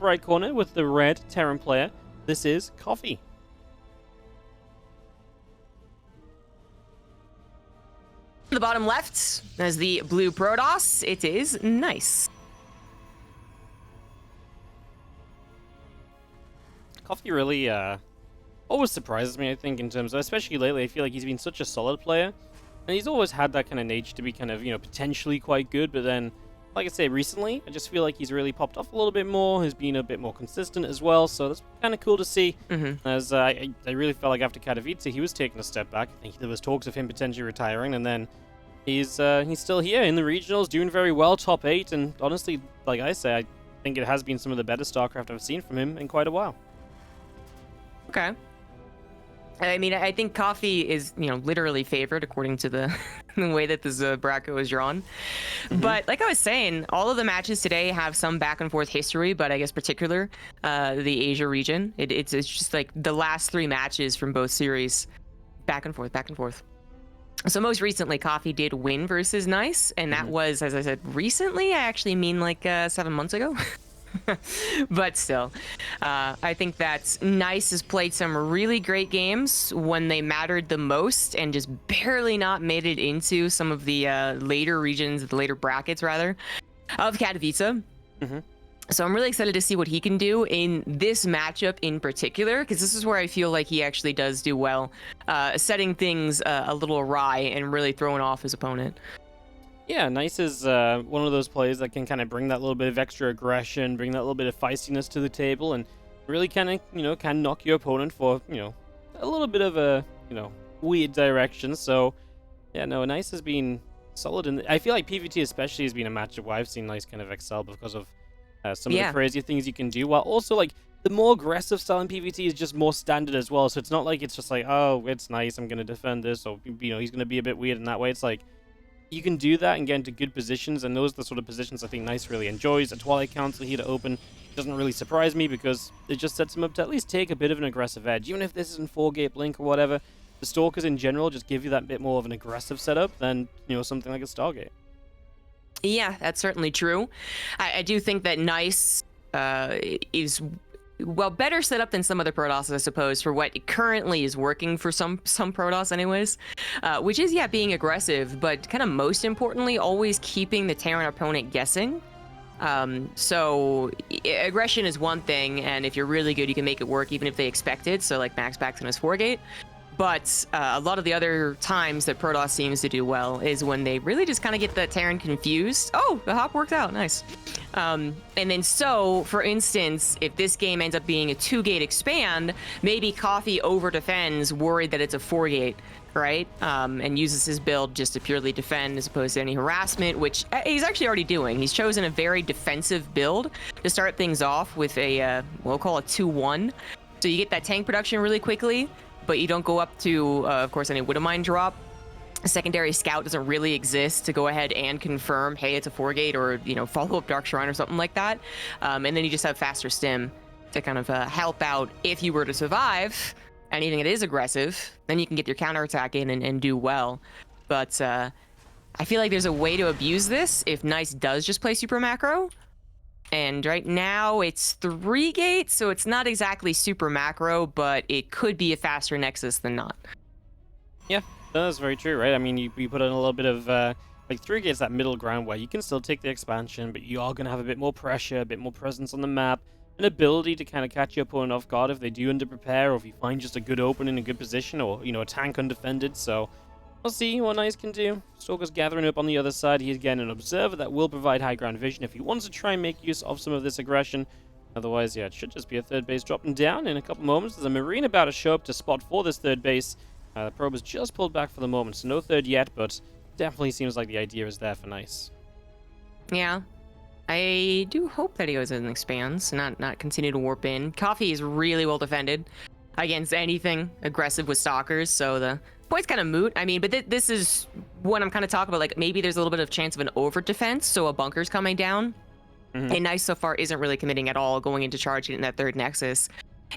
right corner with the red Terran player, this is Coffee. The bottom left, as the blue Protoss, it is Nice. Coffee really always surprises me, I think, in terms of, especially lately, I feel like he's been such a solid player. And he's always had that kind of nature to be kind of, potentially quite good, but then, like I say, recently, I just feel like he's really popped off a little bit more, has been a bit more consistent as well, so that's kind of cool to see. As I really felt like after Katowice, he was taking a step back. I think there was talks of him potentially retiring, and then he's still here in the regionals, doing very well, top 8, and honestly, like I say, I think it has been some of the better StarCraft I've seen from him in quite a while. Okay. I mean, I think Coffee is, literally favored according to the, the way that this bracket was drawn. But like I was saying, all of the matches today have some back and forth history, but I guess particular the Asia region. It's just like the last 3 matches from both series, back and forth, back and forth. So most recently, Coffee did win versus Nice, and that was, as I said, recently. I actually mean like 7 months ago. But still, I think that Nice has played some really great games when they mattered the most and just barely not made it into some of the later regions, the later brackets, rather, of Katowice. So I'm really excited to see what he can do in this matchup in particular, because this is where I feel like he actually does do well, setting things a little awry and really throwing off his opponent. Yeah, Nice is one of those players that can kind of bring that little bit of extra aggression, bring that little bit of feistiness to the table, and really kind of, can knock your opponent for, a little bit of a, weird direction. So, yeah, no, Nice has been solid. And I feel like PvT especially has been a matchup where I've seen Nice kind of excel because of some of the crazy things you can do, while also, like, the more aggressive style in PvT is just more standard as well. So it's not like it's just like, oh, it's Nice, I'm going to defend this, or, he's going to be a bit weird in that way. It's like, you can do that and get into good positions, and those are the sort of positions I think Nice really enjoys. A Twilight Council here to open doesn't really surprise me because it just sets him up to at least take a bit of an aggressive edge. Even if this isn't 4-gate Blink or whatever, the Stalkers in general just give you that bit more of an aggressive setup than, something like a Stargate. Yeah, that's certainly true. I do think that Nice is better set up than some other Protoss, I suppose, for what currently is working for some Protoss anyways, which is, being aggressive, but kind of most importantly, always keeping the Terran opponent guessing. So aggression is one thing, and if you're really good, you can make it work even if they expect it, so like Max Bax on his 4-gate. But a lot of the other times that Protoss seems to do well is when they really just kind of get the Terran confused. Oh, the hop worked out. Nice. And then so, for instance, if this game ends up being a 2-gate expand, maybe Coffee over-defends, worried that it's a 4-gate, right? And uses his build just to purely defend as opposed to any harassment, which he's actually already doing. He's chosen a very defensive build to start things off with a, we'll call it 2-1. So you get that tank production really quickly, but you don't go up to, of course, any Widowmine drop. A secondary scout doesn't really exist to go ahead and confirm, hey, it's a 4-gate, or, follow up Dark Shrine or something like that. And then you just have faster stim to kind of help out if you were to survive anything that is aggressive. Then you can get your counterattack in and do well. But I feel like there's a way to abuse this if Nice does just play super macro. And right now it's 3 gates, so it's not exactly super macro, but it could be a faster Nexus than not. Yeah, that's very true, right? I mean, you put in a little bit of, like 3 gates, that middle ground where you can still take the expansion, but you are going to have a bit more pressure, a bit more presence on the map, an ability to kind of catch your opponent off guard if they do under-prepare, or if you find just a good opening, a good position, or, a tank undefended. So we'll see what Nice can do. Stalker's gathering up on the other side. He's again an observer that will provide high ground vision if he wants to try and make use of some of this aggression. Otherwise, yeah, it should just be a 3rd base dropping down in a couple moments. There's a Marine about to show up to spot for this 3rd base. The probe has just pulled back for the moment, so no 3rd yet, but definitely seems like the idea is there for Nice. Yeah. I do hope that he goes and expands, not continue to warp in. Coffee is really well defended against anything aggressive with Stalkers, so the point's kind of moot. I mean, but this is what I'm kind of talking about. Like, maybe there's a little bit of chance of an over defense, so a bunker's coming down. And Nice so far isn't really committing at all going into charge in that 3rd Nexus.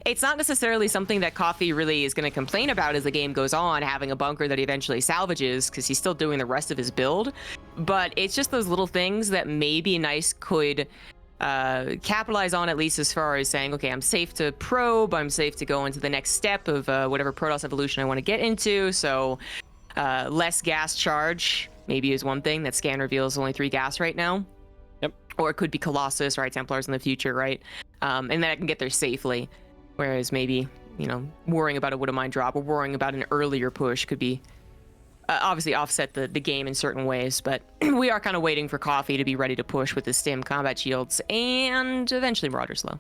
It's not necessarily something that Coffee really is going to complain about as the game goes on, having a bunker that he eventually salvages, because he's still doing the rest of his build. But it's just those little things that maybe Nice could capitalize on, at least as far as saying, okay, I'm safe to probe, I'm safe to go into the next step of whatever Protoss evolution I want to get into. So less gas charge maybe is one thing. That scan reveals only 3 gas right now. Yep. Or it could be Colossus, right? Templars in the future, right? And then I can get there safely. Whereas maybe, worrying about a Wood of Mine drop or worrying about an earlier push could be obviously offset the game in certain ways. But we are kind of waiting for Coffee to be ready to push with the Stim, Combat Shields, and eventually Marauder's Slow.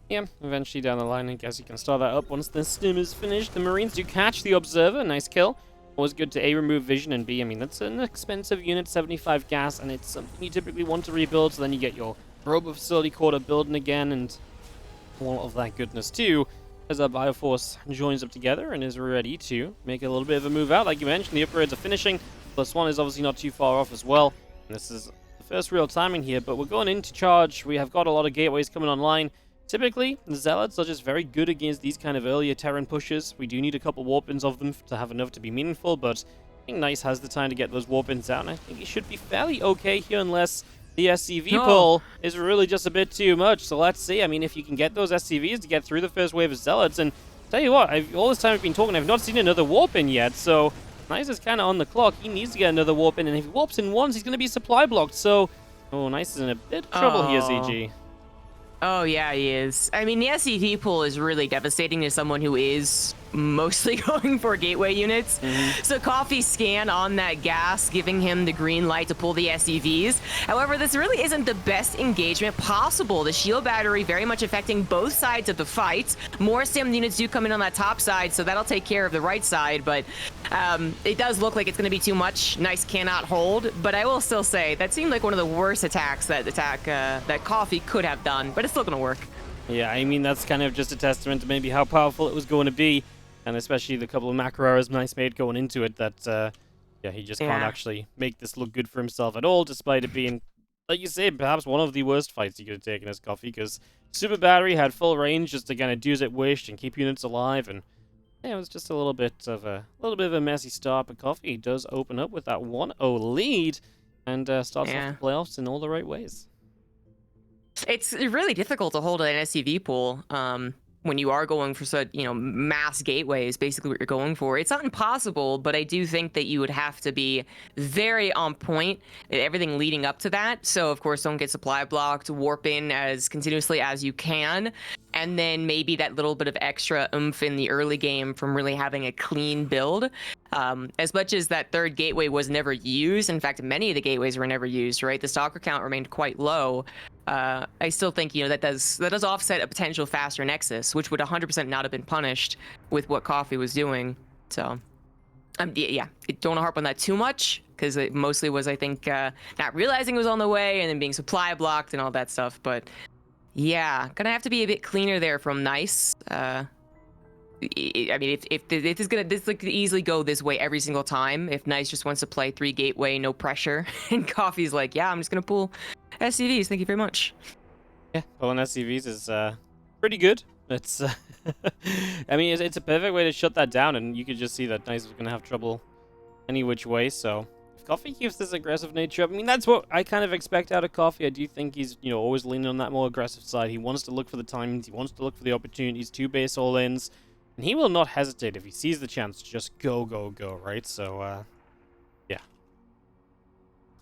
Yeah, eventually down the line, I guess you can start that up once the Stim is finished. The Marines do catch the Observer. Nice kill. Always good to A, remove vision, and B, I mean, that's an expensive unit, 75 gas, and it's something you typically want to rebuild, so then you get your Robo Facility Quarter building again, and all of that goodness too, as our Bioforce joins up together and is ready to make a little bit of a move out. Like you mentioned, the upgrades are finishing. +1 is obviously not too far off as well. And this is the first real timing here, but we're going into charge. We have got a lot of gateways coming online. Typically, the Zealots are just very good against these kind of earlier Terran pushes. We do need a couple warp-ins of them to have enough to be meaningful, but I think Nice has the time to get those warp-ins out, and I think he should be fairly okay here unless the SCV pull is really just a bit too much. So let's see. I mean, if you can get those SCVs to get through the first wave of Zealots, and tell you what, all this time I've been talking, I've not seen another warp-in yet, so Nice is kind of on the clock. He needs to get another warp-in, and if he warps in once, he's going to be supply blocked, so Nice is in a bit of trouble here, ZG. Oh, yeah, he is. I mean, the SCV pull is really devastating to someone who is mostly going for gateway units. So Coffee scan on that gas, giving him the green light to pull the SCVs. However, this really isn't the best engagement possible. The shield battery very much affecting both sides of the fight. More Stim units do come in on that top side, so that'll take care of the right side, but it does look like it's going to be too much. Nice cannot hold, but I will still say that seemed like one of the worst attacks that Coffee could have done, but it's still going to work. Yeah, I mean, that's kind of just a testament to maybe how powerful it was going to be, and especially the couple of macro errors Nice made going into it that, he just can't actually make this look good for himself at all, despite it being, like you say, perhaps one of the worst fights he could have taken as Coffee, because Super Battery had full range just to kind of do as it wished and keep units alive, and yeah, it was just a little bit of a messy start, but Coffee does open up with that 1-0 lead and starts off the playoffs in all the right ways. It's really difficult to hold an SCV pool when you are going for such, mass gateways, basically what you're going for. It's not impossible, but I do think that you would have to be very on point at everything leading up to that. So, of course, don't get supply blocked, warp in as continuously as you can, and then maybe that little bit of extra oomph in the early game from really having a clean build. As much as that third gateway was never used, in fact, many of the gateways were never used, right? The stalker count remained quite low. I still think, that does offset a potential faster Nexus, which would 100% not have been punished with what Coffee was doing. So, don't want to harp on that too much, because it mostly was, I think, not realizing it was on the way and then being supply blocked and all that stuff. But yeah, gonna have to be a bit cleaner there from Nice. I mean, if this could easily go this way every single time. If Nice just wants to play 3 gateway, no pressure, and Coffee's like, yeah, I'm just gonna pull SCVs. Thank you very much. Yeah, pulling SCVs is pretty good. It's, I mean, it's a perfect way to shut that down, and you could just see that Nice is gonna have trouble any which way. So if Coffee keeps this aggressive nature up, I mean, that's what I kind of expect out of Coffee. I do think he's, always leaning on that more aggressive side. He wants to look for the timings. He wants to look for the opportunities to base all-ins. And he will not hesitate if he sees the chance to just go, right? So, yeah.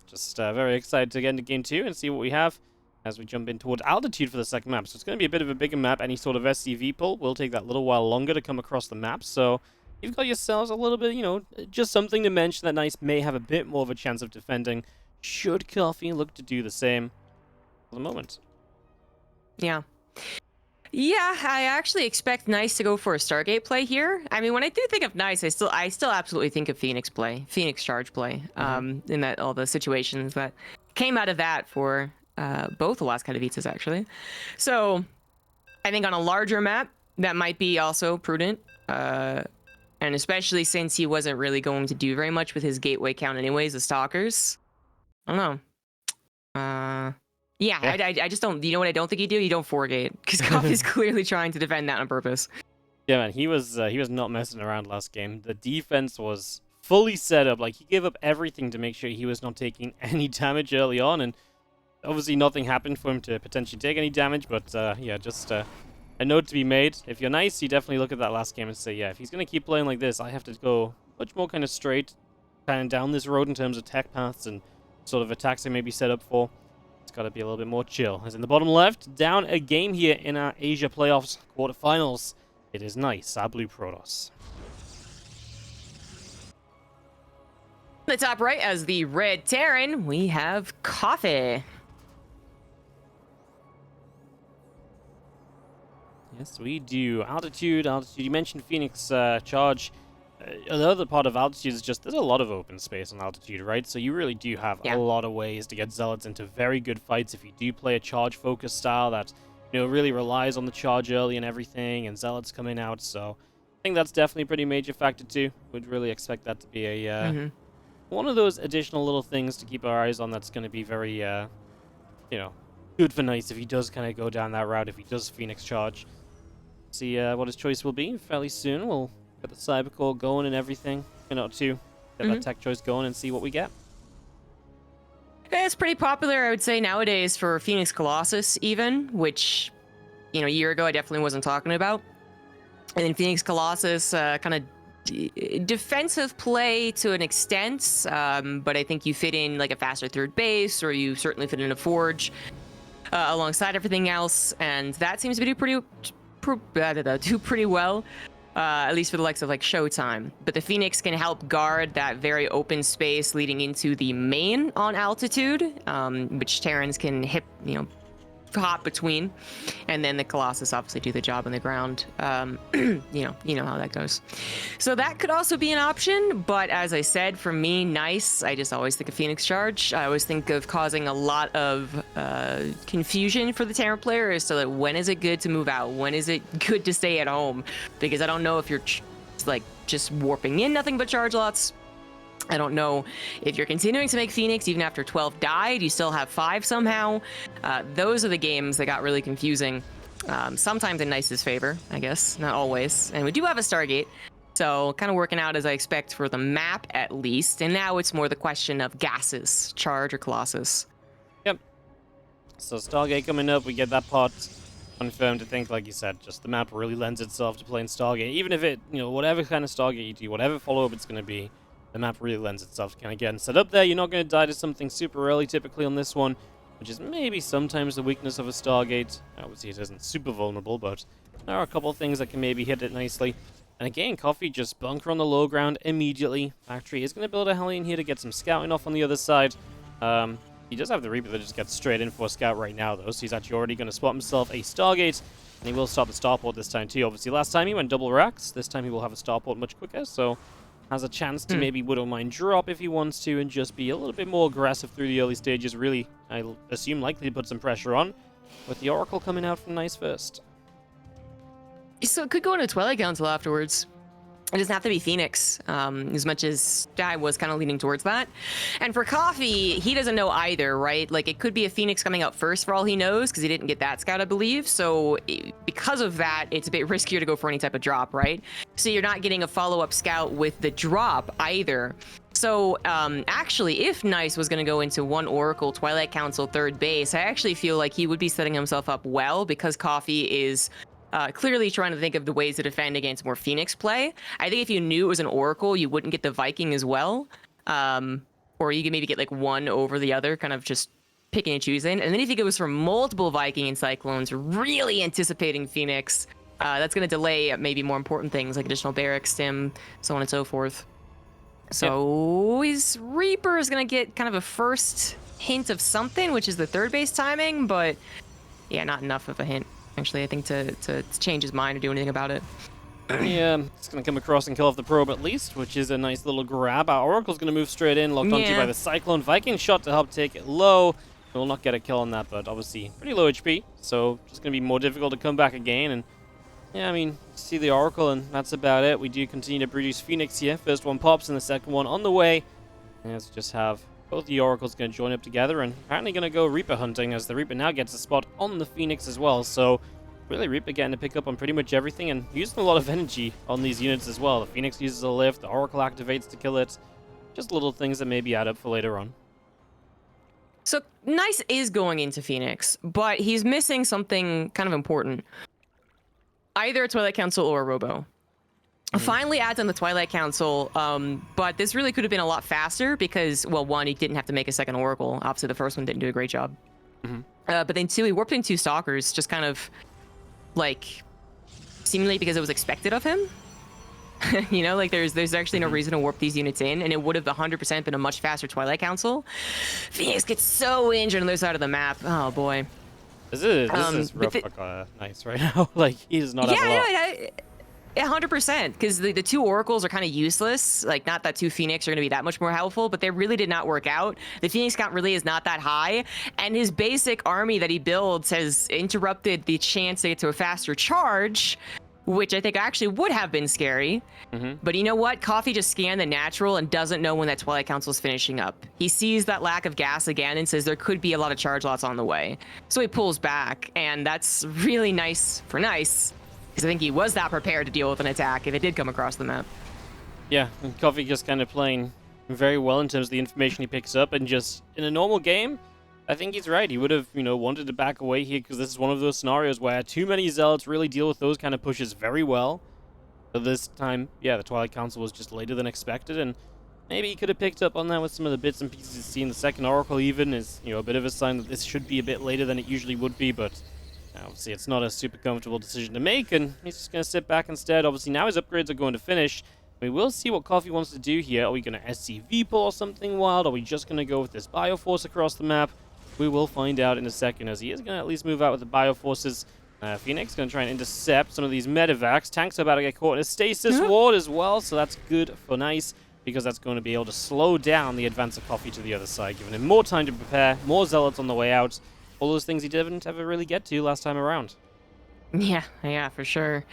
Just very excited to get into Game 2 and see what we have as we jump in towards Altitude for the second map. So it's going to be a bit of a bigger map. Any sort of SCV pull will take that little while longer to come across the map. So you've got yourselves a little bit, just something to mention that Nice may have a bit more of a chance of defending. Should Coffee look to do the same for the moment? Yeah. Yeah, I actually expect Nice to go for a Stargate play here. I mean, when I do think of Nice, I still absolutely think of Phoenix Charge play, in that all the situations that came out of that for both the last Katowices, actually. So I think on a larger map, that might be also prudent, and especially since he wasn't really going to do very much with his gateway count anyways, the Stalkers. I don't know. Yeah, I just don't. You know what I don't think you do? You don't 4-gate, because Coffee's clearly trying to defend that on purpose. Yeah, man, he was not messing around last game. The defense was fully set up. Like, he gave up everything to make sure he was not taking any damage early on, and Obviously, nothing happened for him to potentially take any damage, but yeah, just a note to be made. If you're nice, you definitely look at that last game and say, yeah, if he's going to keep playing like this, I have to go much more kind of straight, kind of down this road in terms of tech paths and sort of attacks I may be set up for. It's got to be a little bit more chill. As in the bottom left, down a game here in our Asia playoffs quarterfinals. It is nice, our blue Protoss. The top right, as the red Terran, we have Coffee. Yes, we do. Altitude. You mentioned Phoenix charge. Another part of altitude is just there's a lot of open space on altitude, right? So you really do have a lot of ways to get zealots into very good fights if you do play a charge-focused style that really relies on the charge early and everything, and zealots coming out. So I think that's definitely a pretty major factor too. Would really expect that to be a one of those additional little things to keep our eyes on. That's going to be very good for Nice if he does kind of go down that route. If he does Phoenix charge. See what his choice will be fairly soon. We'll get the Cybercore going and everything. Get that tech choice going and see what we get. It's pretty popular, I would say, nowadays for Phoenix Colossus even, which, a year ago I definitely wasn't talking about. And then Phoenix Colossus kind of defensive play to an extent, but I think you fit in like a faster third base, or you certainly fit in a forge alongside everything else, and that seems to do pretty well, at least for the likes of like Showtime. But the Phoenix can help guard that very open space leading into the main on altitude, which Terrans can hit, hop between, and then the Colossus obviously do the job on the ground. You know how that goes. So that could also be an option, but as I said, for me, Nice, I just always think of Phoenix Charge. I always think of causing a lot of confusion for the Terran player as to when is it good to move out, when is it good to stay at home, because I don't know if you're just warping in nothing but charge lots. I don't know if you're continuing to make Phoenix even after 12 died, you still have 5 somehow. Those are the games that got really confusing. Sometimes in Nice's favor, I guess, not always. And we do have a Stargate, so kind of working out as I expect for the map at least. And now it's more the question of gases, Charge or Colossus. Yep. So Stargate coming up, we get that part confirmed. I think, like you said, just the map really lends itself to playing Stargate. Even if it, whatever kind of Stargate you do, whatever follow-up it's going to be, the map really lends itself to kind of getting set up there. You're not going to die to something super early typically on this one, which is maybe sometimes the weakness of a Stargate. Obviously, it isn't super vulnerable, but there are a couple of things that can maybe hit it nicely. And again, Coffee just bunker on the low ground immediately. Factory is going to build a Hellion here to get some scouting off on the other side. He does have the Reaper that just gets straight in for a scout right now, though, so he's actually already going to spot himself a Stargate. And he will start the starport this time, too. Obviously, last time he went double racks. This time he will have a starport much quicker, so has a chance to maybe Widowmine drop if he wants to and just be a little bit more aggressive through the early stages. Really, I assume, likely to put some pressure on, with the Oracle coming out from Nice first. So it could go into Twilight Council afterwards. It doesn't have to be Phoenix, as much as I was kind of leaning towards that. And for Coffee, he doesn't know either, right? Like, it could be a Phoenix coming out first for all he knows, because he didn't get that scout, I believe. So because of that, it's a bit riskier to go for any type of drop, right? So you're not getting a follow-up scout with the drop either. So actually, if Nice was going to go into one Oracle, Twilight Council, third base, I actually feel like he would be setting himself up well, because Coffee is clearly trying to think of the ways to defend against more Phoenix play. I think if you knew it was an Oracle, you wouldn't get the Viking as well. Or you could maybe get like one over the other, kind of just picking and choosing. And then if he goes for multiple Viking and Cyclones, really anticipating Phoenix, that's going to delay maybe more important things like additional barracks, stim, so on and so forth. So his Reaper is going to get kind of a first hint of something, which is the third base timing, but yeah, not enough of a hint. Actually, I think to change his mind or do anything about it. Yeah, it's going to come across and kill off the probe at least, which is a nice little grab. Our Oracle's going to move straight in, locked onto by the Cyclone. Viking shot to help take it low. We'll not get a kill on that, but obviously pretty low HP, so just going to be more difficult to come back again. And yeah, I mean, see the Oracle, and that's about it. We do continue to produce Phoenix here. First one pops, and the second one on the way. And let's just have both the Oracles going to join up together, and apparently going to go Reaper hunting, as the Reaper now gets a spot on the Phoenix as well. So really, Reaper getting to pick up on pretty much everything and using a lot of energy on these units as well. The Phoenix uses a lift, the Oracle activates to kill it. Just little things that maybe add up for later on. So Nice is going into Phoenix, but he's missing something kind of important. Either a Twilight Council or a Robo. Finally adds on the Twilight Council, but this really could have been a lot faster because, well, one, he didn't have to make a second Oracle. Obviously, the first one didn't do a great job. But then two, he warped in 2 Stalkers, just kind of, like, seemingly because it was expected of him. You know, like, there's actually no reason to warp these units in, and it would have 100% been a much faster Twilight Council. Phoenix gets so injured on the other side of the map. Oh, boy. This is real nice right now. Like, he does not have a lot. Yeah, 100%, because the 2 Oracles are kind of useless. Like, not that 2 Phoenix are going to be that much more helpful, but they really did not work out. The Phoenix count really is not that high, and his basic army that he builds has interrupted the chance to get to a faster charge, which I think actually would have been scary. But you know what? Coffee just scanned the natural and doesn't know when that Twilight Council is finishing up. He sees that lack of gas again and says there could be a lot of charge lots on the way. So he pulls back, and that's really nice for Nice. Because I think he was that prepared to deal with an attack if it did come across the map. Yeah, and Coffee just kind of playing very well in terms of the information he picks up, and just in a normal game, I think he's right. He would have, wanted to back away here because this is one of those scenarios where too many Zealots really deal with those kind of pushes very well. But this time, yeah, the Twilight Council was just later than expected, and maybe he could have picked up on that with some of the bits and pieces he's seen. The second Oracle even is, a bit of a sign that this should be a bit later than it usually would be, but obviously, it's not a super comfortable decision to make, and he's just going to sit back instead. Obviously, now his upgrades are going to finish. We will see what Coffee wants to do here. Are we going to SCV pull or something wild? Are we just going to go with this Bioforce across the map? We will find out in a second, as he is going to at least move out with the Bioforces. Phoenix going to try and intercept some of these Medivacs. Tanks are about to get caught in a Stasis Ward as well, so that's good for Nice, because that's going to be able to slow down the advance of Coffee to the other side, giving him more time to prepare, more Zealots on the way out. All those things he didn't ever really get to last time around. Yeah, for sure.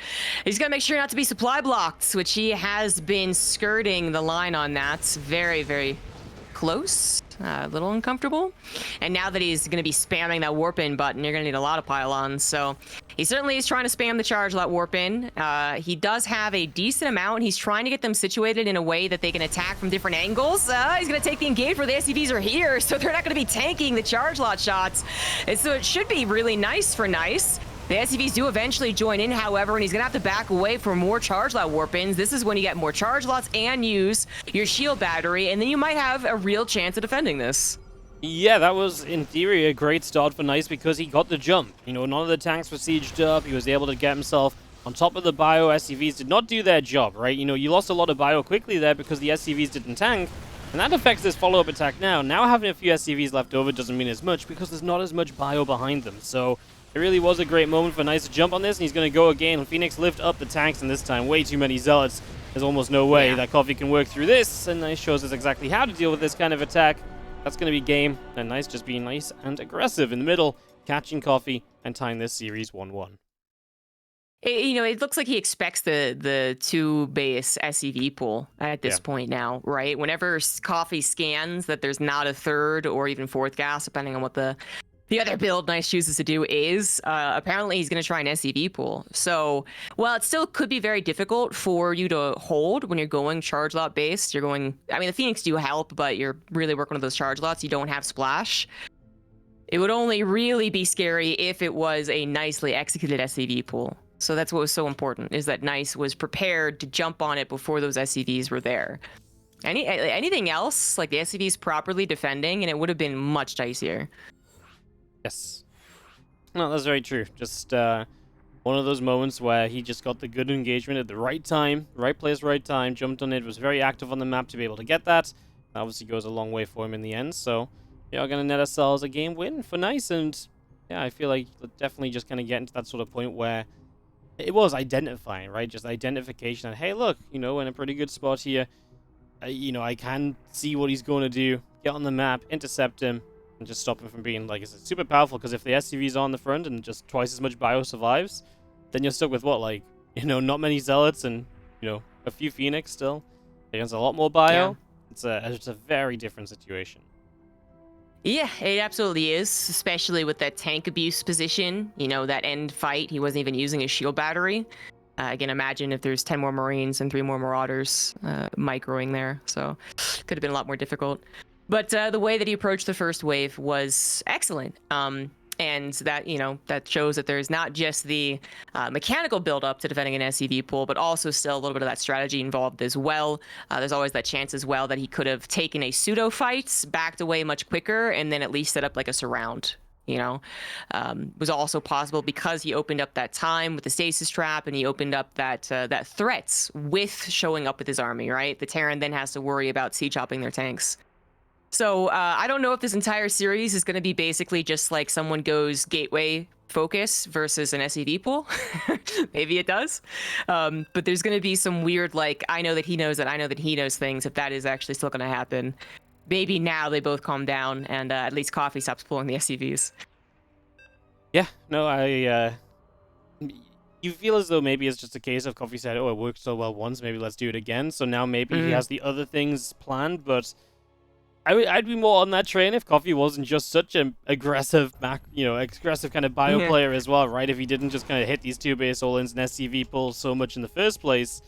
He's got to make sure not to be supply blocked, which he has been skirting the line on that. Very, very close. A little uncomfortable. And now that he's going to be spamming that warp in button, you're going to need a lot of pylons. So he certainly is trying to spam the charge lot warp in. He does have a decent amount. He's trying to get them situated in a way that they can attack from different angles. He's going to take the engage where the SCVs are here, so they're not going to be tanking the charge lot shots. And so it should be really nice for Nice. The SCVs do eventually join in, however, and he's going to have to back away for more charge lot warp-ins. This is when you get more charge lots and use your shield battery, and then you might have a real chance of defending this. Yeah, that was, in theory, a great start for Nice because he got the jump. None of the tanks were sieged up. He was able to get himself on top of the bio. SCVs did not do their job, right? You lost a lot of bio quickly there because the SCVs didn't tank, and that affects this follow-up attack now. Now having a few SCVs left over doesn't mean as much because there's not as much bio behind them, so it really was a great moment for Nice to jump on this, and he's going to go again. Phoenix lift up the tanks, and this time way too many Zealots. There's almost no way that Coffee can work through this, and Nice shows us exactly how to deal with this kind of attack. That's going to be game, and Nice just being nice and aggressive in the middle, catching Coffee and tying this series 1-1. It looks like he expects the 2 base SCV pool at this point now, right? Whenever Coffee scans that there's not a 3rd or even 4th gas, depending on what the other build Nice chooses to do is, apparently he's going to try an SCV pool. So, while it still could be very difficult for you to hold when you're going charge lot based, the Phoenix do help, but you're really working with those charge lots. You don't have splash. It would only really be scary if it was a nicely executed SCV pool. So that's what was so important, is that Nice was prepared to jump on it before those SCVs were there. Anything else, like the SCVs properly defending, and it would have been much dicier. Yes. No, that's very true. Just one of those moments where he just got the good engagement at the right time, right place, right time, jumped on it, was very active on the map to be able to get that. That obviously goes a long way for him in the end, so yeah, we're going to net ourselves a game win for Nice, and yeah, I feel like definitely just kind of getting to that sort of point where it was identifying, right? Just identification, and hey, look, in a pretty good spot here. I can see what he's going to do, get on the map, intercept him, and just stop him from being, like I said, super powerful, because if the SCV's on the front and just twice as much bio survives, then you're stuck with what, not many Zealots and, a few Phoenix still against a lot more bio. Yeah. It's a very different situation. Yeah, it absolutely is, especially with that tank abuse position. That end fight, he wasn't even using his shield battery. Again, imagine if there's 10 more Marines and 3 more Marauders microing there, so could have been a lot more difficult. But the way that he approached the first wave was excellent. And that, that shows that there's not just the mechanical build-up to defending an SCV pool, but also still a little bit of that strategy involved as well. There's always that chance as well that he could have taken a pseudo fight, backed away much quicker, and then at least set up like a surround. Was also possible because he opened up that time with the stasis trap, and he opened up that threats with showing up with his army. Right, the Terran then has to worry about siege chopping their tanks. So I don't know if this entire series is going to be basically just like someone goes gateway focus versus an SCV pool. Maybe it does. But there's going to be some weird, like, I know that he knows that I know that he knows things, if that is actually still going to happen. Maybe now they both calm down and at least Coffee stops pulling the SCVs. Yeah, no, you feel as though maybe it's just a case of Coffee said, oh, it worked so well once, maybe let's do it again. So now maybe he has the other things planned, but I'd be more on that train if Coffee wasn't just such an aggressive, aggressive kind of bio player as well, right? If he didn't just kind of hit these 2 base all-ins and SCV pulls so much in the first place.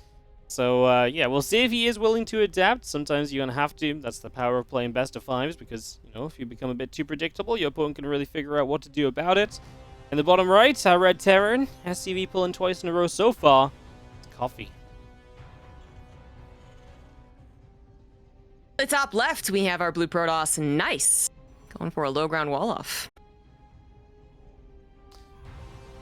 So, yeah, we'll see if he is willing to adapt. Sometimes you're going to have to. That's the power of playing best of fives, because, if you become a bit too predictable, your opponent can really figure out what to do about it. In the bottom right, our Red Terran, SCV pulling twice in a row so far. It's Coffee. The top left, we have our blue Protoss, Nice, going for a low ground wall off.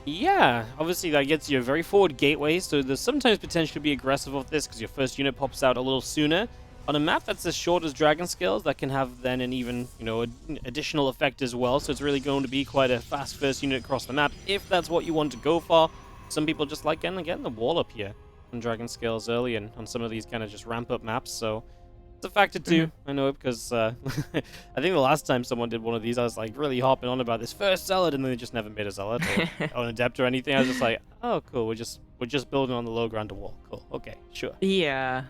Yeah, obviously that gets you a very forward gateway, so there's sometimes potential to be aggressive with this because your first unit pops out a little sooner. On a map that's as short as Dragon Scales, that can have then an even, an additional effect as well, so it's really going to be quite a fast first unit across the map, if that's what you want to go for. Some people just like getting the wall up here on Dragon Scales early and on some of these kind of just ramp-up maps, so it's a factor too. I know it because I think the last time someone did one of these, I was like really hopping on about this first zealot, and then they just never made a zealot or an adept or anything. I was just like, oh, cool. We're just building on the low ground to wall. Cool. Okay, sure. Yeah.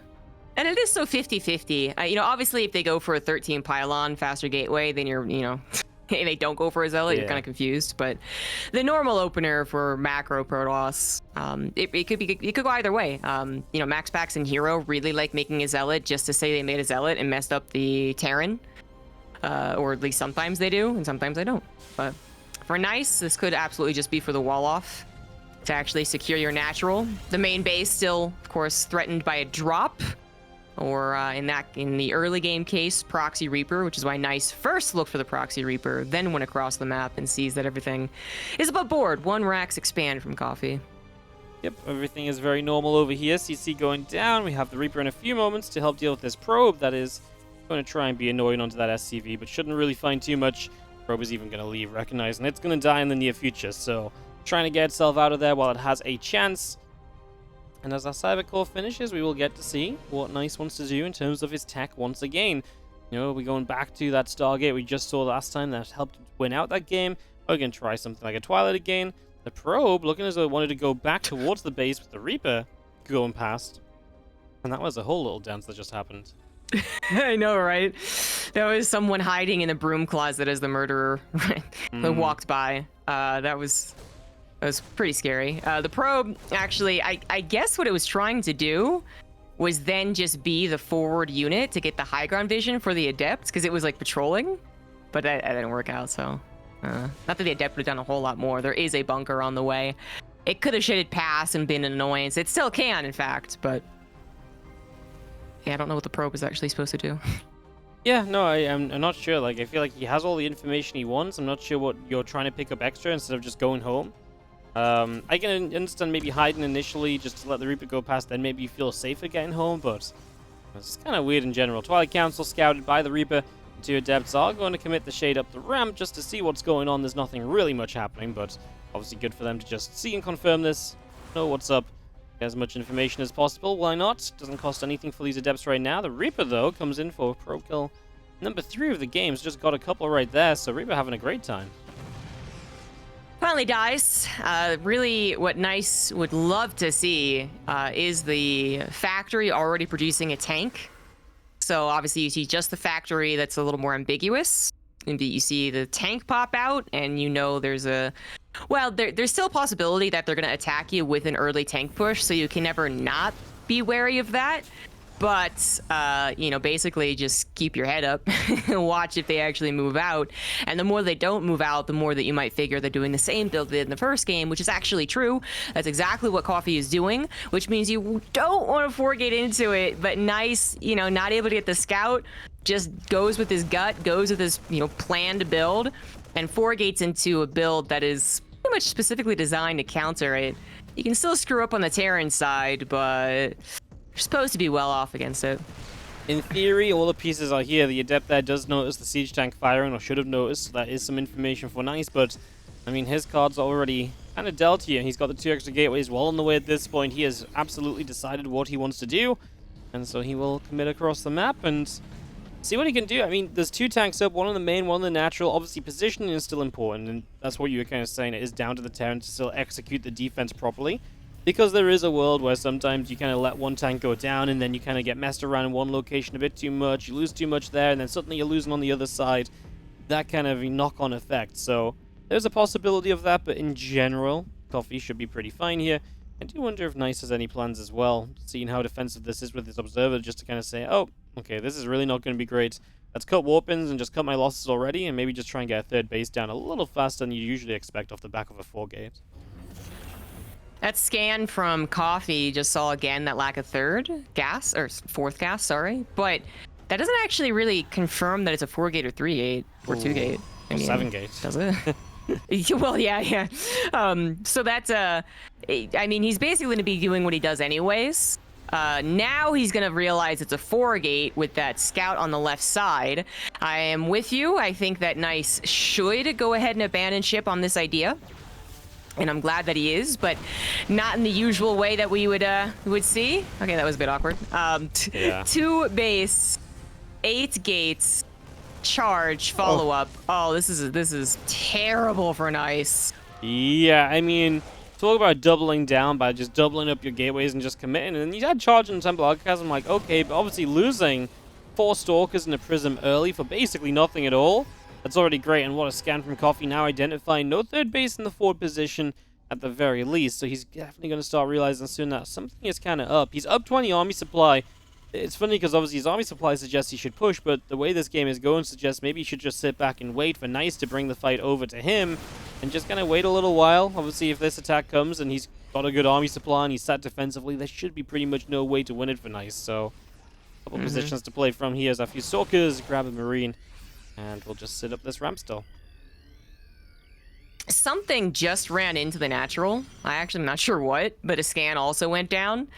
And it is so 50-50. Obviously, if they go for a 13 pylon faster gateway, then you're, and they don't go for a zealot, you're kind of confused. But the normal opener for macro Protoss, it could go either way. Max Packs and Hero really like making a zealot just to say they made a zealot and messed up the Terran, or at least sometimes they do, and sometimes they don't. But for Nice, this could absolutely just be for the wall off to actually secure your natural. The main base still, of course, threatened by a drop. Or in the early game case, Proxy Reaper, which is why Nice first looked for the Proxy Reaper, then went across the map and sees that everything is above board. 1 Rax expand from Coffee. Yep, everything is very normal over here. CC going down. We have the Reaper in a few moments to help deal with this probe that is going to try and be annoying onto that SCV, but shouldn't really find too much. Probe is even going to leave, recognizing it's going to die in the near future, so trying to get itself out of there while it has a chance. And as our Cyber Core finishes, we will get to see what Nice wants to do in terms of his tech once again. We're going back to that Stargate we just saw last time that helped win out that game. We're going to try something like a Twilight again. The Probe, looking as though it wanted to go back towards the base with the Reaper going past. And that was a whole little dance that just happened. I know, right? There was someone hiding in the broom closet as the murderer that walked by. That was pretty scary. The Probe, actually, I guess what it was trying to do was then just be the forward unit to get the high ground vision for the Adept, because it was like patrolling, but that didn't work out, so. Not that the Adept would have done a whole lot more. There is a bunker on the way. It could have shitted past and been an annoyance. It still can, in fact, but yeah, I don't know what the Probe is actually supposed to do. Yeah, no, I'm not sure. Like, I feel like he has all the information he wants. I'm not sure what you're trying to pick up extra instead of just going home. I can understand maybe hiding initially just to let the Reaper go past, then maybe you feel safer getting home, but it's kind of weird in general. Twilight Council scouted by the Reaper. The 2 Adepts are going to commit the shade up the ramp just to see what's going on. There's nothing really much happening, but obviously good for them to just see and confirm this, know what's up, get as much information as possible. Why not? Doesn't cost anything for these Adepts right now. The Reaper, though, comes in for pro kill number 3 of the games. Just got a couple right there, so Reaper having a great time. Finally dies. Really, what Nice would love to see is the factory already producing a tank. So obviously you see just the factory that's a little more ambiguous. And you see the tank pop out, and there's a... Well, there's still a possibility that they're going to attack you with an early tank push, so you can never not be wary of that. But, you know, basically just keep your head up and watch if they actually move out. And the more they don't move out, the more that you might figure they're doing the same build they did in the first game, which is actually true. That's exactly what Coffee is doing, which means you don't want to 4-gate into it. But Nice, you know, not able to get the scout, just goes with his gut, goes with his, you know, planned build, and 4-gates into a build that is pretty much specifically designed to counter it. You can still screw up on the Terran side, but you're supposed to be well off against it. In theory, all the pieces are here. The Adept there does notice the siege tank firing, or should have noticed. So that is some information for Nice, but I mean, his cards are already kind of dealt here. He's got the 2 extra gateways well on the way at this point. He has absolutely decided what he wants to do, and so he will commit across the map and see what he can do. I mean, there's 2 tanks up, one on the main, one on the natural. Obviously, positioning is still important, and that's what you were kind of saying. It is down to the Terran to still execute the defense properly. Because there is a world where sometimes you kind of let one tank go down and then you kind of get messed around in one location a bit too much, you lose too much there, and then suddenly you're losing on the other side. That kind of knock-on effect. So there's a possibility of that, but in general, Coffee should be pretty fine here. I do wonder if Nice has any plans as well, seeing how defensive this is with his Observer, just to kind of say, oh, okay, this is really not going to be great. Let's cut warp-ins and just cut my losses already, and maybe just try and get a 3rd base down a little faster than you usually expect off the back of a 4-gate. That scan from Coffee just saw again that lack of 3rd gas, or 4th gas, sorry. But that doesn't actually really confirm that it's a 4-gate or 3-gate or 2-gate. I mean, 7-gate. Does it? Well, yeah. So that's I mean, he's basically going to be doing what he does anyways. Now he's going to realize it's a 4-gate with that scout on the left side. I am with you. I think that Nice should go ahead and abandon ship on this idea. And I'm glad that he is, but not in the usual way that we would see. Okay, that was a bit awkward. Yeah. 2 base, 8 gates, charge, follow up. Oh, this is terrible for Nice. Yeah, I mean, talk about doubling down by just doubling up your gateways and just committing. And you had charge and Temple Archicast. I'm like, okay, but obviously losing 4 Stalkers and a Prism early for basically nothing at all. That's already great, and what a scan from Coffee now identifying no 3rd base in the forward position at the very least, so he's definitely going to start realizing soon that something is kind of up. He's up 20 army supply. It's funny because obviously his army supply suggests he should push, but the way this game is going suggests maybe he should just sit back and wait for Nice to bring the fight over to him and just kind of wait a little while. Obviously, if this attack comes and he's got a good army supply and he's sat defensively, there should be pretty much no way to win it for Nice, so a couple positions to play from here. A few Stalkers, grab a Marine, and we'll just sit up this ramp still. Something just ran into the natural. I actually am not sure what, but a scan also went down.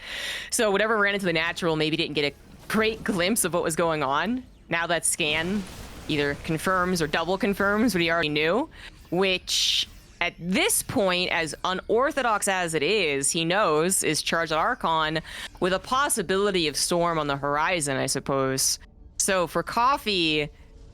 So whatever ran into the natural maybe didn't get a great glimpse of what was going on. Now that scan either confirms or double confirms what he already knew, which at this point, as unorthodox as it is, he knows is Charged Archon with a possibility of Storm on the horizon, I suppose. So for Coffee,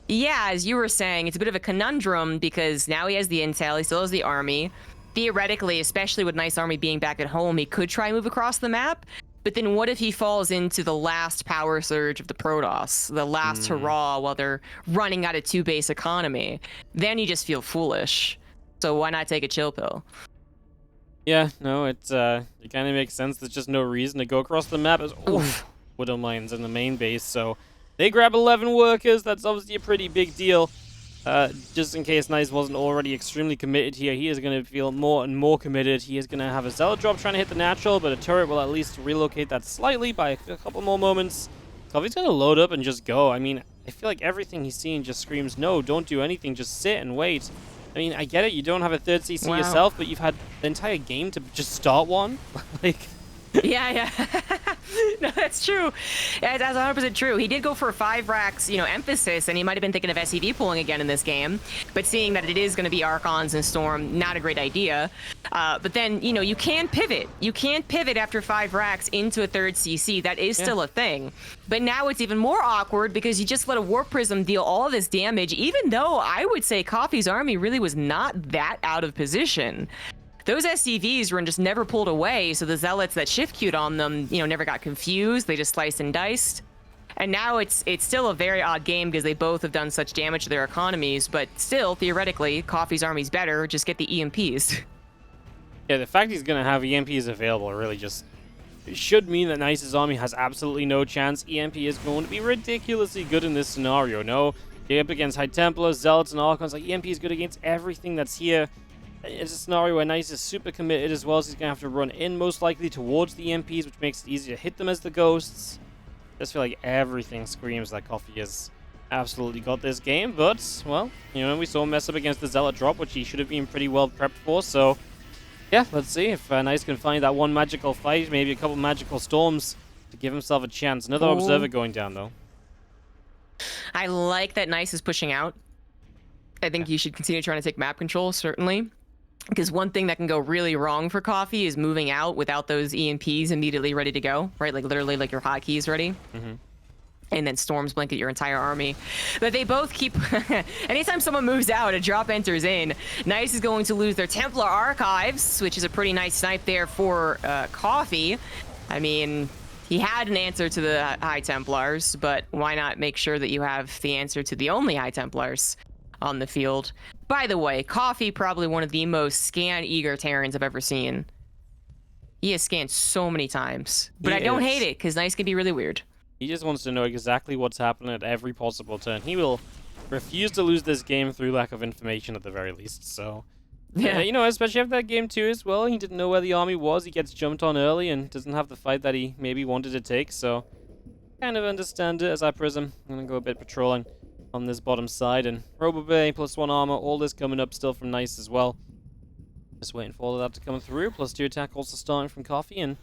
yeah, as you were saying, it's a bit of a conundrum because now he has the intel, he still has the army. Theoretically, especially with Nice Army being back at home, he could try and move across the map. But then what if he falls into the last power surge of the Protoss, the last hurrah while they're running out of 2-base economy? Then you just feel foolish. So why not take a chill pill? Yeah, no, it kind of makes sense. There's just no reason to go across the map. As Widow Mines in the main base, so they grab 11 workers. That's obviously a pretty big deal. Just in case Nice wasn't already extremely committed here, he is going to feel more and more committed. He is going to have a Zealot drop trying to hit the natural, but a turret will at least relocate that slightly by a couple more moments. Coffee's going to load up and just go. I mean, I feel like everything he's seeing just screams, no, don't do anything, just sit and wait. I mean, I get it, you don't have a 3rd CC yourself, but you've had the entire game to just start one. Like, Yeah. No, that's true. Yeah, that's 100% true. He did go for 5 racks, emphasis, and he might have been thinking of SEV pulling again in this game. But seeing that it is going to be Archons and Storm, not a great idea. But then, you can pivot. You can pivot after 5 racks into a 3rd CC. That is still a thing. But now it's even more awkward because you just let a Warp Prism deal all of this damage, even though I would say Coffee's army really was not that out of position. Those SCVs were just never pulled away, so the Zealots that shift queued on them, never got confused. They just sliced and diced. And now it's still a very odd game because they both have done such damage to their economies, but still, theoretically, Coffee's army's better. Just get the EMPs. Yeah, the fact he's going to have EMPs available really just It should mean that Nice's army has absolutely no chance. EMP is going to be ridiculously good in this scenario. No, you're up against High Templars, Zealots, and Archons. Like, EMP is good against everything that's here. It's a scenario where Nice is super committed as well, as he's going to have to run in most likely towards the EMPs, which makes it easier to hit them as the ghosts. I just feel like everything screams that Coffee has absolutely got this game, but, well, you know, we saw him mess up against the Zealot drop, which he should have been pretty well prepped for, so yeah, let's see if Nice can find that one magical fight, maybe a couple magical storms to give himself a chance. Another Observer going down, though. I like that Nice is pushing out. I think you should continue trying to take map control, certainly. Because one thing that can go really wrong for Coffee is moving out without those EMPs immediately ready to go, right? Like literally like your hotkeys ready. And then storms blanket your entire army. But they both keep... anytime someone moves out, a drop enters in. Nice is going to lose their Templar Archives, which is a pretty nice snipe there for Coffee. I mean, he had an answer to the High Templars, but why not make sure that you have the answer to the only High Templars on the field? By the way, Coffee, probably one of the most scan-eager Terrans I've ever seen. He has scanned so many times. But I don't hate it, because Nice can be really weird. He just wants to know exactly what's happening at every possible turn. He will refuse to lose this game through lack of information at the very least. So, yeah, you know, especially after that game 2 as well. He didn't know where the army was. He gets jumped on early and doesn't have the fight that he maybe wanted to take. So, kind of understand it as I Prism. I'm going to go a bit patrolling on this bottom side. And Robobay, +1 armor, all this coming up still from Nice as well. Just waiting for all of that to come through. +2 attack also starting from Coffee. And,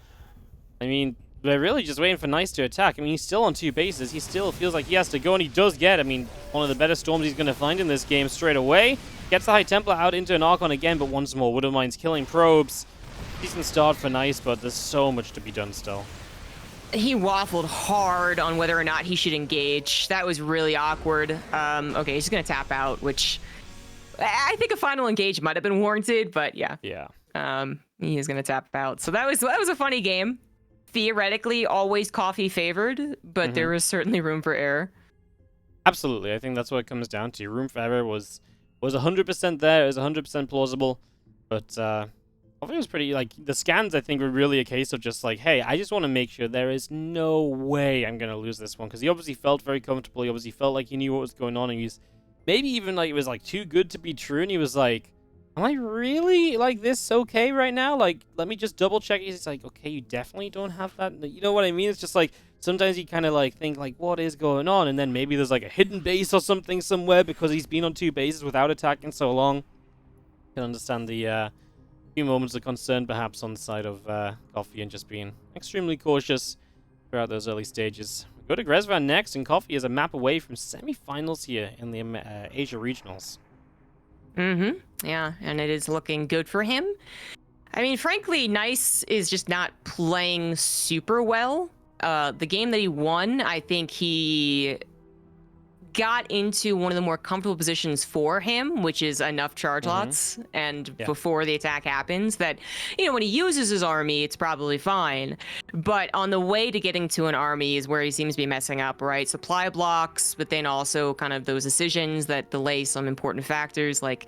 I mean... they're really just waiting for Nice to attack. I mean, he's still on 2 bases. He still feels like he has to go, and he does get, I mean, one of the better storms he's going to find in this game straight away. Gets the High Templar out into an Archon again, but once more, Widowmine's killing probes. Decent start for Nice, but there's so much to be done still. He waffled hard on whether or not he should engage. That was really awkward. Okay, he's just going to tap out, which I think a final engage might have been warranted, but yeah. Yeah. He is going to tap out. So that was a funny game. Theoretically, always Coffee favored, but there was certainly room for error. Absolutely. I think that's what it comes down to. Room for error was 100% there. It was 100% plausible. But Coffee was pretty, like, the scans, I think, were really a case of just like, hey, I just want to make sure there is no way I'm going to lose this one. Because he obviously felt very comfortable. He obviously felt like he knew what was going on. And he's maybe even like it was like too good to be true. And he was like, am I really, like, this okay right now? Like, let me just double check. He's like, okay, you definitely don't have that. You know what I mean? It's just like, sometimes you kind of, like, think, like, what is going on? And then maybe there's, like, a hidden base or something somewhere because he's been on 2 bases without attacking so long. Can understand the few moments of concern, perhaps, on the side of Coffee and just being extremely cautious throughout those early stages. We go to Grezvan next, and Coffee is a map away from semi-finals here in the Asia Regionals. Yeah, and it is looking good for him. I mean, frankly, Nice is just not playing super well. The game that he won, I think he got into one of the more comfortable positions for him, which is enough charge lots, and before the attack happens, that, you know, when he uses his army, it's probably fine. But on the way to getting to an army is where he seems to be messing up, right? Supply blocks, but then also kind of those decisions that delay some important factors, like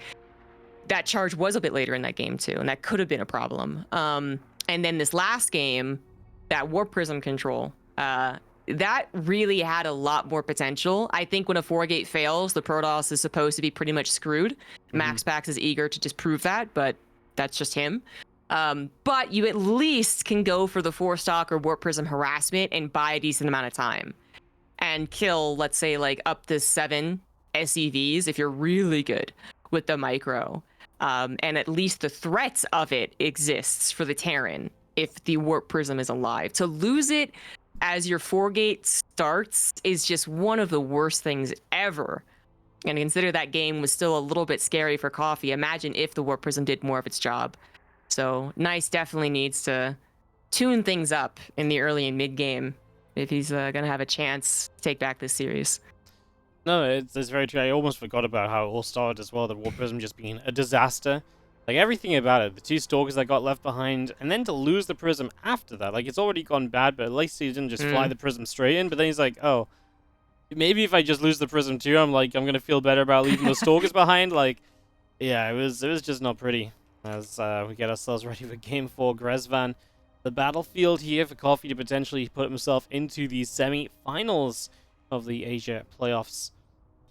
that charge was a bit later in that game too, and that could have been a problem. And then this last game, that Warp Prism control, that really had a lot more potential. I think when a 4-gate fails, the Protoss is supposed to be pretty much screwed. Max Pax is eager to just prove that, but that's just him. But you at least can go for the 4-stock or Warp Prism harassment and buy a decent amount of time. And kill, let's say, like, up to 7 SEVs if you're really good with the micro. And at least the threat of it exists for the Terran if the Warp Prism is alive. To lose it as your 4-gate starts is just one of the worst things ever. And consider that game was still a little bit scary for Coffee. Imagine if the Warp Prism did more of its job. So Nice definitely needs to tune things up in the early and mid game if he's going to have a chance to take back this series. No, it's very true. I almost forgot about how it all started as well. The Warp Prism just being a disaster. Like, everything about it. The 2 Stalkers that got left behind. And then to lose the Prism after that. Like, it's already gone bad, but at least he didn't just fly the Prism straight in. But then he's like, oh, maybe if I just lose the Prism too, I'm going to feel better about leaving those Stalkers behind. Like, yeah, it was just not pretty. As we get ourselves ready for Game 4, Grezvan the battlefield here for Coffee to potentially put himself into the semi-finals of the Asia playoffs.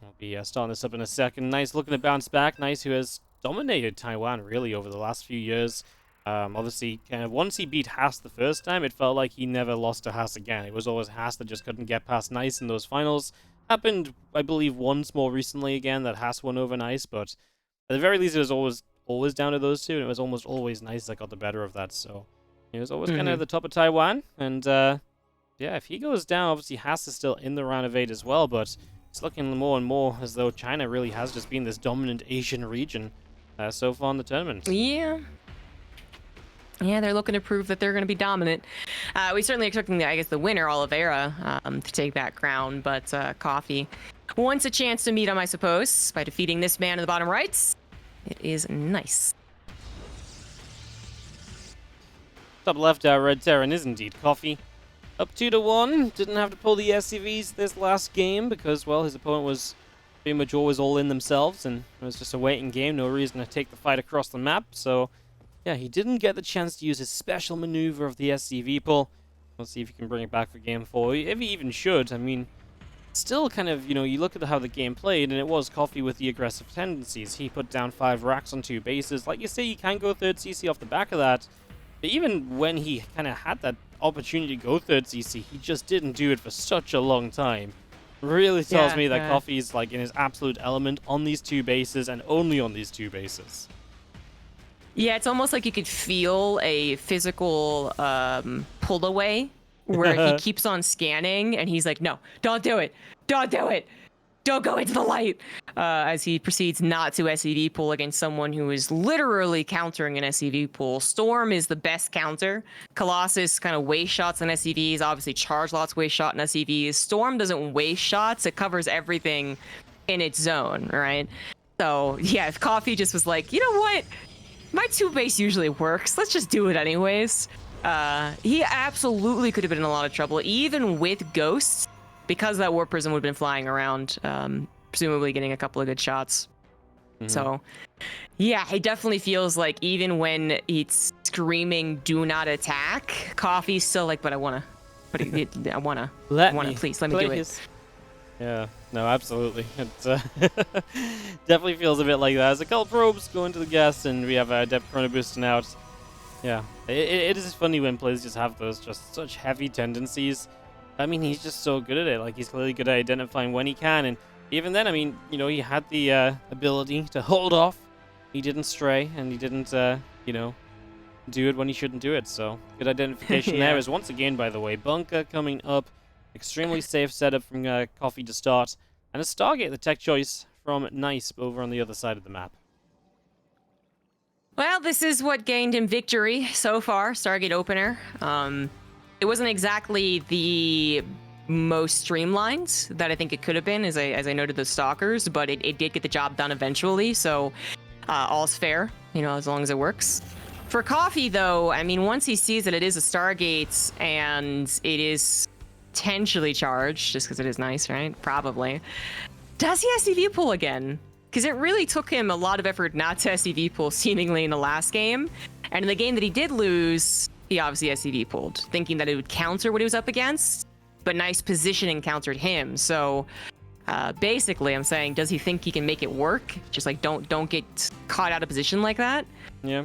I'll be starting this up in a second. Nice looking to bounce back. Nice, who has dominated Taiwan really over the last few years. Obviously, kind of once he beat Haas the first time, it felt like he never lost to Haas again. It was always Haas that just couldn't get past Nice in those finals. Happened, I believe, once more recently again that Haas won over Nice, but at the very least, it was always down to those two, and it was almost always Nice that got the better of that. So he was always kind of at the top of Taiwan, and yeah, if he goes down, obviously Haas is still in the round of 8 as well, but it's looking more and more as though China really has just been this dominant Asian region so far in the tournament. Yeah, they're looking to prove that they're going to be dominant. We certainly expecting, I guess, the winner, Oliveira, to take that crown, but Coffee wants a chance to meet him, I suppose, by defeating this man in the bottom right. It is Nice. Top left, Red Terran is indeed Coffee. Up 2-1. Didn't have to pull the SCVs this last game because, well, his opponent was pretty much always all in themselves, and it was just a waiting game. No reason to take the fight across the map, so yeah, he didn't get the chance to use his special maneuver of the SCV pull. We'll see if he can bring it back for game 4. If he even should. I mean, still kind of, you look at how the game played, and it was Coffee with the aggressive tendencies. He put down 5 racks on 2 bases. Like you say, you can go third CC off the back of that. But even when he kind of had that opportunity to go third CC, he just didn't do it for such a long time. Really tells me that Coffee's like in his absolute element on these 2 bases and only on these 2 bases. Yeah, it's almost like you could feel a physical pull away where he keeps on scanning and he's like, no, don't do it. Don't do it. Don't go into the light. As he proceeds not to SCV pull against someone who is literally countering an SCV pull. Storm is the best counter. Colossus kind of waste shots on SCVs. Obviously, Charge Lots waste shot on SCVs. Storm doesn't waste shots. It covers everything in its zone, right? So, yeah, if Coffee just was like, you know what? My 2 base usually works. Let's just do it anyways. He absolutely could have been in a lot of trouble, even with Ghosts, because that Warp Prism would have been flying around, presumably getting a couple of good shots. So, yeah, it definitely feels like even when it's screaming, do not attack, Coffee's still like, but I want to, I want to, please, let me do it. Yeah, no, absolutely. It definitely feels a bit like that. As a couple probes go into the gas, and we have Adept Chrono boosting out. Yeah, it is funny when players just have those just such heavy tendencies. I mean, he's just so good at it. Like, he's clearly good at identifying when he can, and even then, I mean, he had the ability to hold off. He didn't stray, and he didn't, do it when he shouldn't do it. So, good identification there. Is once again, by the way, Bunker coming up. Extremely safe setup from Coffee to start. And a Stargate, the tech choice from Nice over on the other side of the map. Well, this is what gained him victory so far, Stargate opener. It wasn't exactly the most streamlined that I think it could have been, as I noted the Stalkers, but it did get the job done eventually, so all's fair, as long as it works. For Coffee, though, I mean, once he sees that it is a Stargate and it is potentially charged, just because it is Nice, right? Probably. Does he SCV pull again? Because it really took him a lot of effort not to SCV pull seemingly in the last game. And in the game that he did lose, he obviously SCV pulled, thinking that it would counter what he was up against, but Nice positioning countered him. So basically, I'm saying, does he think he can make it work? Just like, don't get caught out of position like that. Yeah.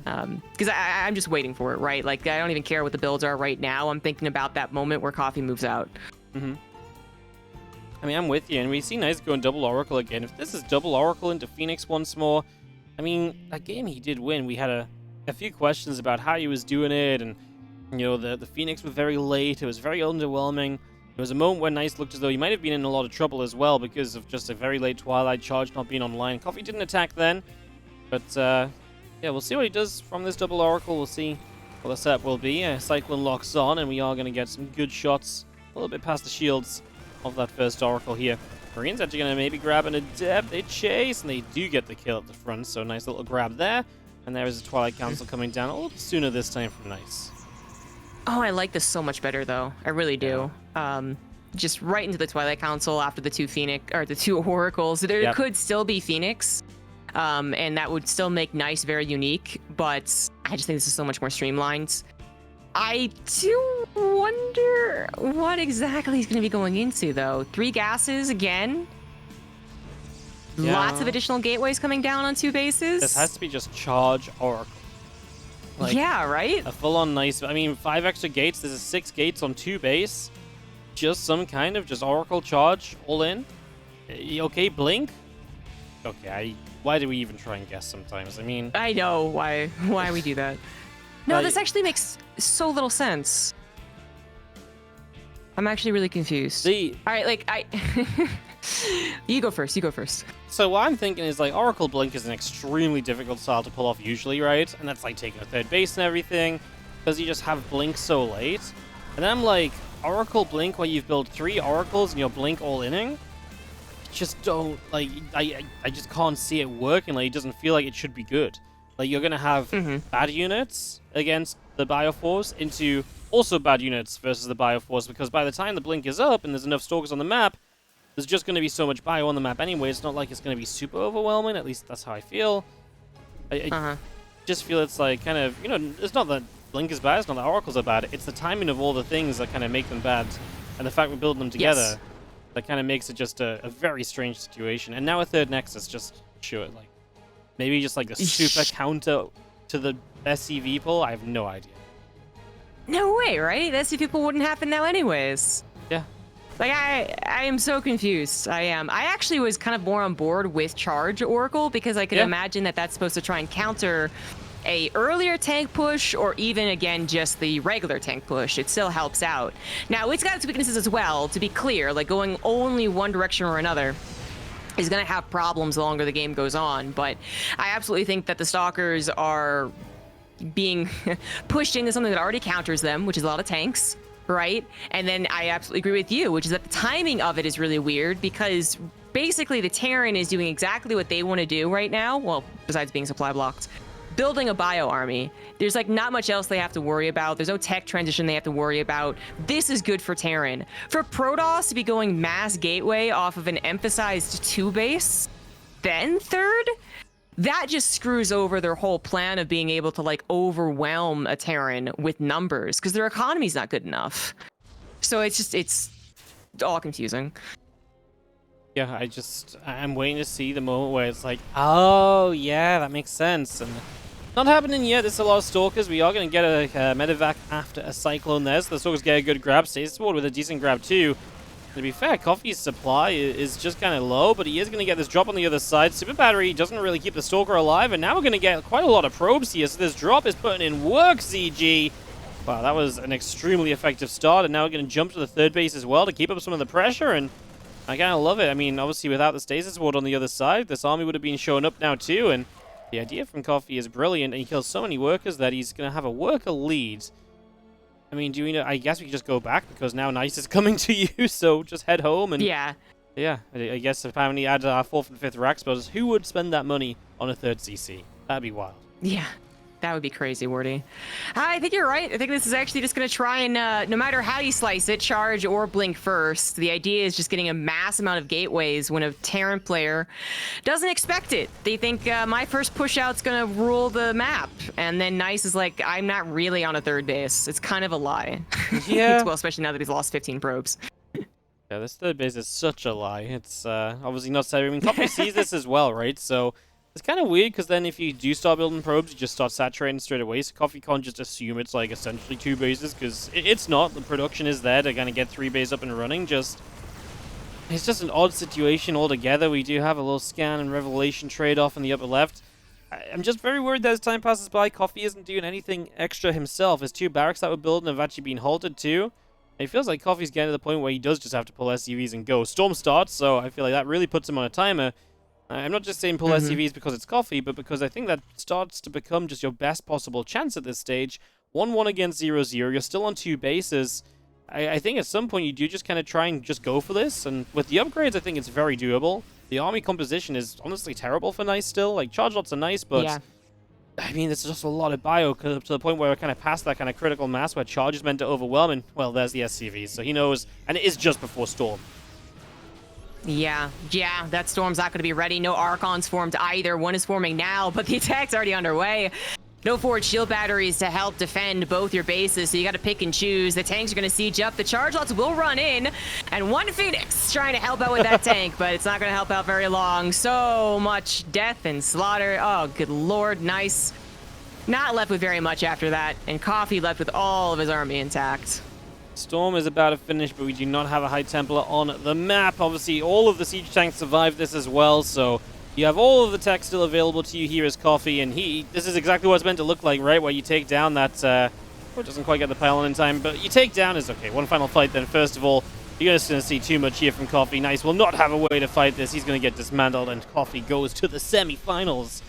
Because I'm just waiting for it, right? Like, I don't even care what the builds are right now. I'm thinking about that moment where Coffee moves out. I mean, I'm with you, and we see Nice going double Oracle again. If this is double Oracle into Phoenix once more, I mean, that game he did win, we had a few questions about how he was doing it, and, the Phoenix was very late. It was very underwhelming. There was a moment when Nice looked as though he might have been in a lot of trouble as well because of just a very late Twilight charge not being online. Coffee didn't attack then, but yeah, we'll see what he does from this double Oracle. We'll see what the setup will be. Cyclone locks on, and we are going to get some good shots a little bit past the shields of that first Oracle here. Marines actually going to maybe grab an Adept. They chase, and they do get the kill at the front, so nice little grab there. And there is a Twilight Council coming down a little sooner this time from Nice. Oh, I like this so much better, though. I really do. Just right into the Twilight Council after the 2 Phoenix, or the 2 Oracles. There could still be Phoenix, and that would still make Nice very unique, but I just think this is so much more streamlined. I do wonder what exactly he's going to be going into, though. 3 gases again. Yeah. Lots of additional gateways coming down on 2 bases. This has to be just charge Oracle. Like, yeah, right? A full-on nice... I mean, 5 extra gates. This is 6 gates on 2 base. Just some kind of just Oracle charge all in. Okay, blink. Okay, why do we even try and guess sometimes? I mean... I know why we do that. No, this actually makes so little sense. I'm actually really confused. All right, like, you go first, So what I'm thinking is, like, Oracle Blink is an extremely difficult style to pull off usually, right? And that's like taking a third base and everything, because you just have Blink so late. And then I'm like, Oracle Blink where you've built 3 Oracles and you're Blink all-inning? Just don't, like, I just can't see it working. Like, it doesn't feel like it should be good. Like, you're gonna have bad units against the Bioforce into also bad units versus the Bioforce, because by the time the Blink is up and there's enough Stalkers on the map, there's just going to be so much bio on the map anyway. It's not like it's going to be super overwhelming. At least that's how I feel. I just feel it's like kind of, you know, it's not that Blink is bad. It's not that Oracles are bad. It's the timing of all the things that kind of make them bad. And the fact we're building them together, that kind of makes it just a very strange situation. And now a third Nexus, just sure, like, maybe just like a super counter to the SCV pull. I have no idea. No way, right? The SCV pull wouldn't happen now anyways. Yeah. Like, I am so confused. I am. I actually was kind of more on board with Charge Oracle, because I could imagine that that's supposed to try and counter a earlier tank push, or even, again, just the regular tank push. It still helps out. Now, it's got its weaknesses as well, to be clear. Like, going only one direction or another is going to have problems the longer the game goes on. But I absolutely think that the Stalkers are being pushed into something that already counters them, which is a lot of tanks. Right? And then I absolutely agree with you, which is that the timing of it is really weird, because basically the Terran is doing exactly what they want to do right now. Well, besides being supply blocked, building a bio army. There's like not much else they have to worry about. There's no tech transition they have to worry about. This is good for Terran. For Protoss to be going mass gateway off of an emphasized 2 base, then 3rd, that just screws over their whole plan of being able to, like, overwhelm a Terran with numbers, because their economy's not good enough. So it's all confusing. Yeah, I'm waiting to see the moment where it's like, oh, yeah, that makes sense. And not happening yet. There's a lot of Stalkers. We are going to get a medevac after a Cyclone there, so the Stalkers get a good grab. Stays forward with a decent grab, too. To be fair, Coffee's supply is just kind of low, but he is going to get this drop on the other side. Super Battery doesn't really keep the Stalker alive, and now we're going to get quite a lot of probes here, so this drop is putting in work, ZG. Wow, that was an extremely effective start, and now we're going to jump to the 3rd base as well to keep up some of the pressure, and I kind of love it. I mean, obviously, without the Stasis Ward on the other side, this army would have been showing up now, too, and the idea from Coffee is brilliant, and he kills so many workers that he's going to have a worker lead. I mean, do we know? I guess we could just go back, because now Nice is coming to you, so just head home and... Yeah, I guess if we add our 4th and 5th rack spots, who would spend that money on a 3rd CC? That'd be wild. Yeah, that would be crazy, Wardy. I think you're right. I think this is actually just going to try and, no matter how you slice it, charge or blink first. The idea is just getting a mass amount of gateways when a Terran player doesn't expect it. They think my first push out's going to rule the map. And then Nice is like, I'm not really on a 3rd base. It's kind of a lie. Yeah. Well, especially now that he's lost 15 probes. Yeah, this 3rd base is such a lie. It's obviously not safe. I mean, Coffee sees this as well, right? So it's kind of weird, because then if you do start building probes, you just start saturating straight away. So Coffee can't just assume it's like essentially 2 bases, because it's not. The production is there to kind of get 3 bases up and running. It's just an odd situation altogether. We do have a little scan and revelation trade-off in the upper left. I'm just very worried that as time passes by, Coffee isn't doing anything extra himself. His 2 barracks that we're building have actually been halted too. And it feels like Coffee's getting to the point where he does just have to pull SCVs and go. Storm starts, so I feel like that really puts him on a timer. I'm not just saying pull SCVs because it's Coffee, but because I think that starts to become just your best possible chance at this stage. 1-1 against 0-0, you're still on 2 bases. I think at some point you do just kind of try and just go for this, and with the upgrades I think it's very doable. The army composition is honestly terrible for Nice still. Like, charge lots are nice, but yeah. I mean, there's just a lot of bio to the point where we're kind of past that kind of critical mass where charge is meant to overwhelm, and, well, there's the SCVs, so he knows, and it is just before Storm. Yeah, that Storm's not going to be ready. No Archons formed either. One is forming now, but the attack's already underway. No forward shield batteries to help defend both your bases, so you got to pick and choose. The tanks are going to siege up. The charge lots will run in, and one Phoenix trying to help out with that tank, but it's not going to help out very long. So much death and slaughter. Oh, good lord, nice. Not left with very much after that, and Coffee left with all of his army intact. Storm is about to finish, but we do not have a High Templar on the map. Obviously, all of the siege tanks survived this as well, so you have all of the tech still available to you here as Coffee, and this is exactly what it's meant to look like, right? Where you take down that, it doesn't quite get the pylon in time, but you take down is okay. One final fight then. First of all, you're just going to see too much here from Coffee. Nice will not have a way to fight this. He's going to get dismantled, and Coffee goes to the semi-finals.